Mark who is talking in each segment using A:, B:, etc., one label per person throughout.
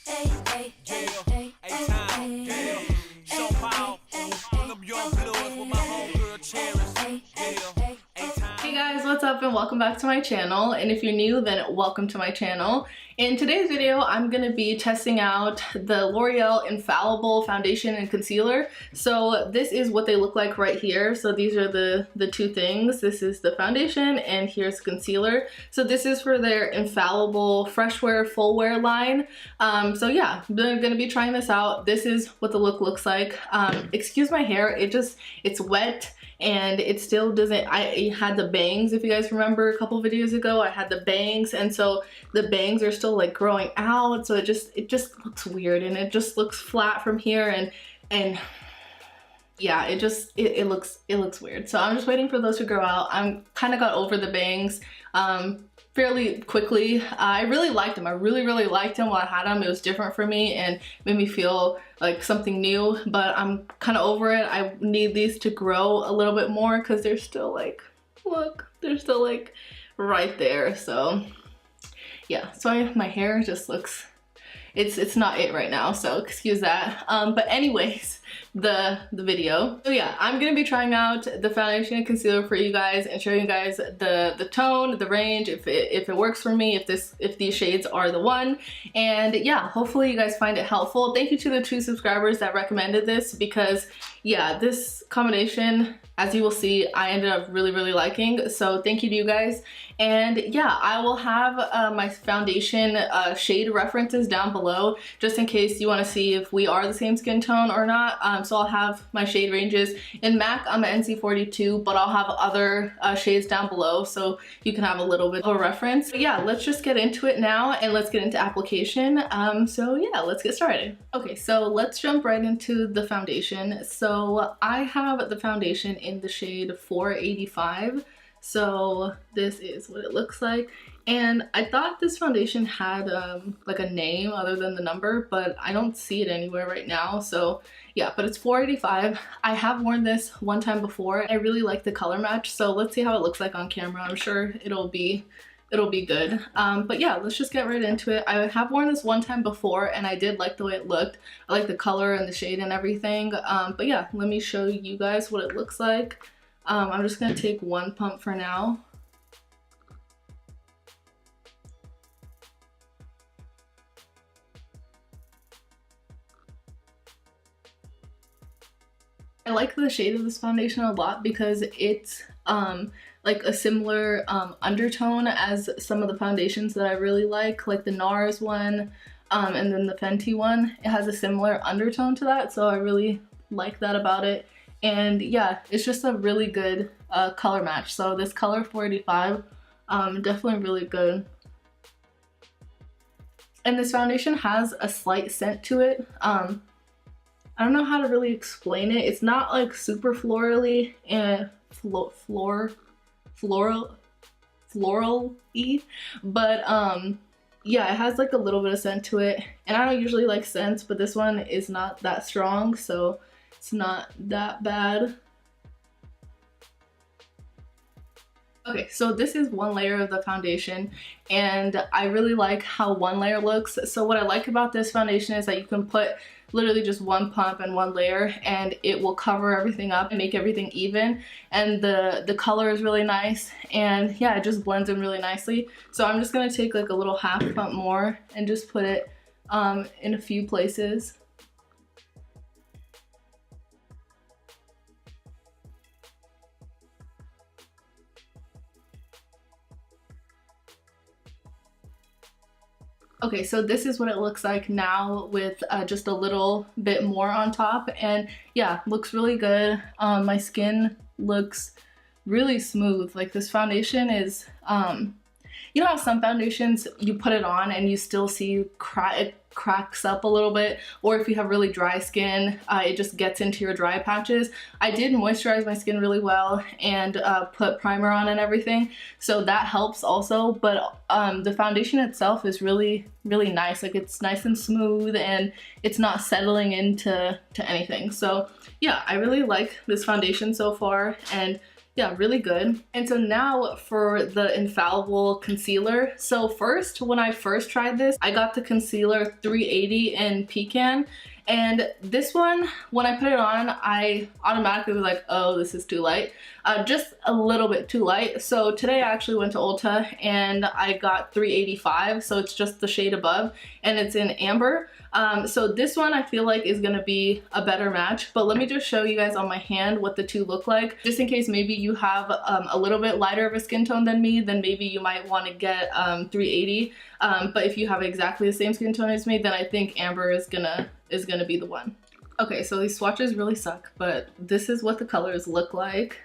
A: Hey guys, what's up and welcome back to my channel, and if you're new then welcome to my channel. In today's video I'm going to be testing out the L'Oreal Infallible foundation and concealer. So this is what they look like right here. So these are the two things. This is the foundation and here's concealer. So this is for their Infallible Fresh Wear Full Wear line. So yeah, I'm going to be trying this out. This is what the look looks like. Excuse my hair, it's wet. And it still doesn't, I had the bangs, if you guys remember a couple videos ago, I had the bangs, and so the bangs are still like growing out, so it just looks weird, and it just looks flat from here, and yeah, it looks weird. So I'm just waiting for those to grow out. I'm kind of got over the bangs fairly quickly. I really liked them. I really liked them while I had them. It was different for me and made me feel like something new, but I'm kind of over it. I need these to grow a little bit more because they're still like, look, they're still like right there. So yeah, so my hair just looks, it's not it right now, so excuse that. But anyways, the video. So yeah, I'm gonna be trying out the foundation and concealer for you guys and showing you guys the tone, the range, if it works for me, if these shades are the one. And yeah, hopefully you guys find it helpful. Thank you to the 2 subscribers that recommended this, because yeah, this combination, as you will see, I ended up really liking. So thank you to you guys. And yeah, I will have my foundation shade references down below, just in case you want to see if we are the same skin tone or not. So I'll have my shade ranges. In MAC, I'm an NC42, but I'll have other shades down below, so you can have a little bit of a reference. But yeah, let's just get into it now, and let's get into application. So yeah, let's get started. Okay, so let's jump right into the foundation. So I have the foundation in the shade 485. So this is what it looks like, and I thought this foundation had like a name other than the number, but I don't see it anywhere right now. So yeah, but it's 485. I have worn this one time before. I really like the color match, so let's see how it looks like on camera. I'm sure it'll be good. But yeah, let's just get right into it. I have worn this one time before and I did like the way it looked. I like the color and the shade and everything. But yeah, let me show you guys what it looks like. I'm just gonna take one pump for now. I like the shade of this foundation a lot because it's like a similar undertone as some of the foundations that I really like the NARS one and then the Fenty one. It has a similar undertone to that, so I really like that about it. And yeah, it's just a really good color match. So this color 485, definitely really good. And this foundation has a slight scent to it. I don't know how to really explain it. It's not like super florally and floral-y, but yeah, it has like a little bit of scent to it. And I don't usually like scents, but this one is not that strong, so it's not that bad. Okay, so this is one layer of the foundation, and I really like how one layer looks. So what I like about this foundation is that you can put literally just one pump and one layer, and it will cover everything up and make everything even. And the color is really nice, and yeah, it just blends in really nicely. So I'm just gonna take like a little half pump more and just put it in a few places. Okay, so this is what it looks like now with just a little bit more on top, and yeah, looks really good. My skin looks really smooth. Like this foundation is, you know how some foundations you put it on and you still see it cracks up a little bit, or if you have really dry skin, it just gets into your dry patches. I did moisturize my skin really well and put primer on and everything, so that helps also. But the foundation itself is really nice. Like it's nice and smooth, and it's not settling into anything. So yeah, I really like this foundation so far, and yeah, really good. And so now for the Infallible concealer. So first, when I first tried this, I got the concealer 380 in Pecan. And this one, when I put it on, I automatically was like, oh, this is too light. Just a little bit too light. So today I actually went to Ulta and I got 385. So it's just the shade above and it's in amber. So this one I feel like is gonna be a better match, but let me just show you guys on my hand what the two look like, just in case maybe you have a little bit lighter of a skin tone than me, then maybe you might want to get 380. But if you have exactly the same skin tone as me, then I think amber is gonna be the one. Okay, so these swatches really suck, but this is what the colors look like.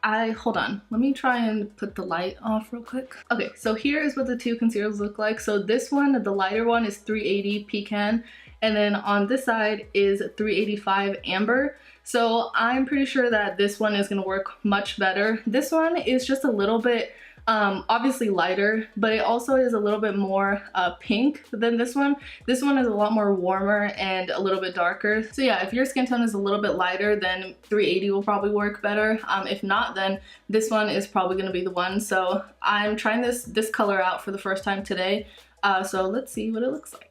A: Hold on, let me try and put the light off real quick. Okay, so here is what the two concealers look like. So this one, the lighter one, is 380 Pecan, and then on this side is 385 Amber. So I'm pretty sure that this one is gonna work much better. This one is just a little bit obviously lighter, but it also is a little bit more pink than this one. This one is a lot more warmer and a little bit darker. So yeah, if your skin tone is a little bit lighter, then 380 will probably work better. If not, then this one is probably gonna be the one. So I'm trying this color out for the first time today. So let's see what it looks like.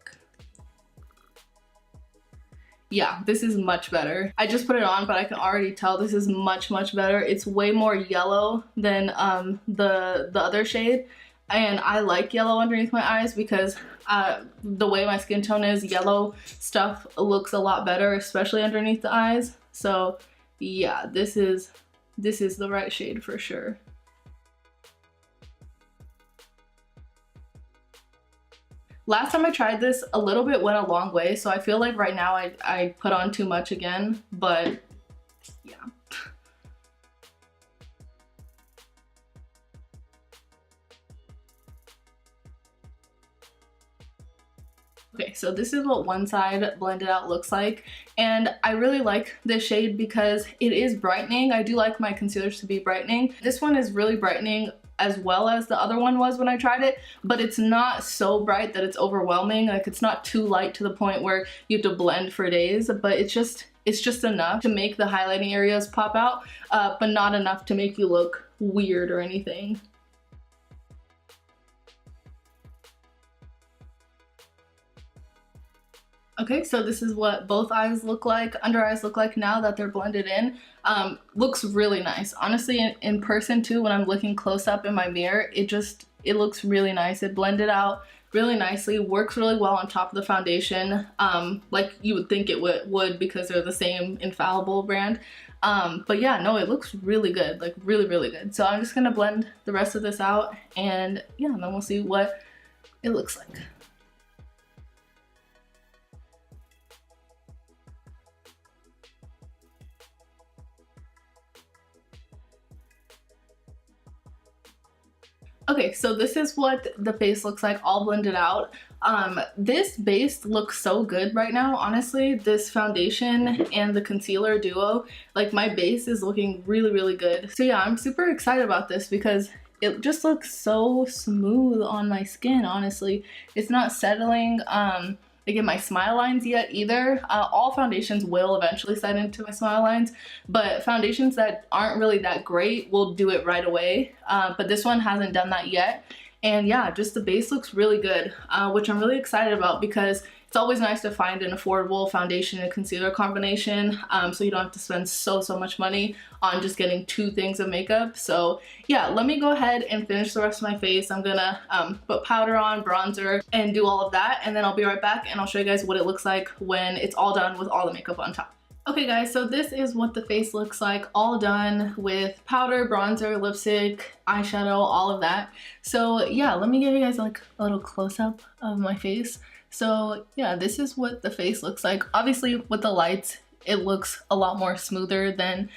A: Yeah, this is much better. I just put it on, but I can already tell this is much, much better. It's way more yellow than the other shade. And I like yellow underneath my eyes because the way my skin tone is, yellow stuff looks a lot better, especially underneath the eyes. So yeah, this is the right shade for sure. Last time I tried this, a little bit went a long way, so I feel like right now I put on too much again, but yeah. Okay, so this is what one side blended out looks like, and I really like this shade because it is brightening. I do like my concealers to be brightening. This one is really brightening as well as the other one was when I tried it, but it's not so bright that it's overwhelming. Like, it's not too light to the point where you have to blend for days, but it's just enough to make the highlighting areas pop out, but not enough to make you look weird or anything. Okay, so this is what both eyes look like, under eyes look like now that they're blended in. Looks really nice. Honestly, in person too, when I'm looking close up in my mirror, it looks really nice. It blended out really nicely, works really well on top of the foundation, like you would think it would because they're the same Infallible brand. But yeah, no, it looks really good, like really, really good. So I'm just gonna blend the rest of this out, and yeah, and then we'll see what it looks like. Okay, so this is what the face looks like all blended out. This base looks so good right now, honestly. This foundation and the concealer duo, like my base is looking really, really good. So yeah, I'm super excited about this because it just looks so smooth on my skin, honestly. It's not settling in my smile lines yet either. All foundations will eventually set into my smile lines, but foundations that aren't really that great will do it right away. But this one hasn't done that yet. And yeah, just the base looks really good, which I'm really excited about because it's always nice to find an affordable foundation and concealer combination, so you don't have to spend so much money on just getting two things of makeup. So yeah, let me go ahead and finish the rest of my face. I'm gonna put powder on, bronzer, and do all of that, and then I'll be right back and I'll show you guys what it looks like when it's all done with all the makeup on top. Okay guys, so this is what the face looks like all done with powder, bronzer, lipstick, eyeshadow, all of that. So yeah, let me give you guys like a little close-up of my face. So yeah, this is what the face looks like. Obviously with the lights, it looks a lot more smoother than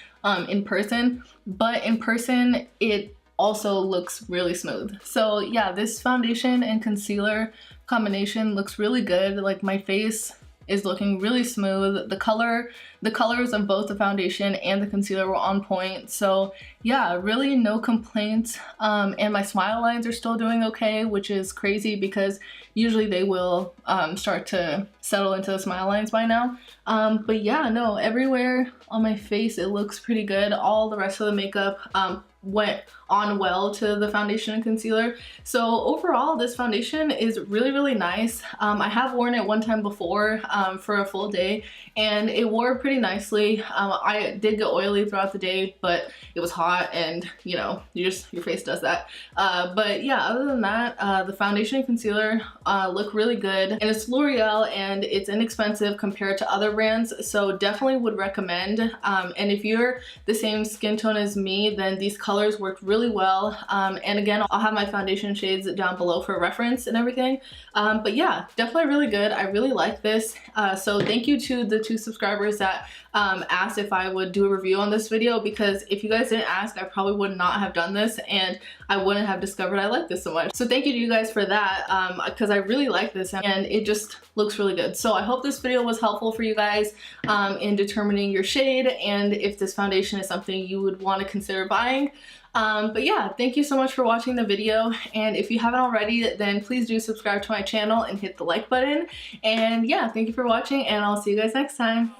A: in person, but in person it also looks really smooth. So yeah, this foundation and concealer combination looks really good. Like my face is looking really smooth. The colors of both the foundation and the concealer were on point. So yeah, really no complaints. And my smile lines are still doing okay, which is crazy because usually they will start to settle into the smile lines by now. But yeah, no, everywhere on my face it looks pretty good. All the rest of the makeup went on well to the foundation and concealer. So overall, this foundation is really nice. I have worn it one time before for a full day, and it wore pretty nicely. I did get oily throughout the day, but it was hot, and you know, your face does that. But yeah, other than that, the foundation and concealer look really good, and it's L'Oreal and it's inexpensive compared to other brands, so definitely would recommend. And if you're the same skin tone as me, then these colors worked really well. And again, I'll have my foundation shades down below for reference and everything. But yeah, definitely really good. I really like this. So thank you to the 2 subscribers that asked if I would do a review on this video, because if you guys didn't ask, I probably would not have done this and I wouldn't have discovered I like this so much. So thank you to you guys for that, because I really like this and it just looks really good. So I hope this video was helpful for you guys in determining your shade and if this foundation is something you would want to consider buying. But yeah, thank you so much for watching the video, and if you haven't already, then please do subscribe to my channel and hit the like button. And yeah, thank you for watching, and I'll see you guys next time.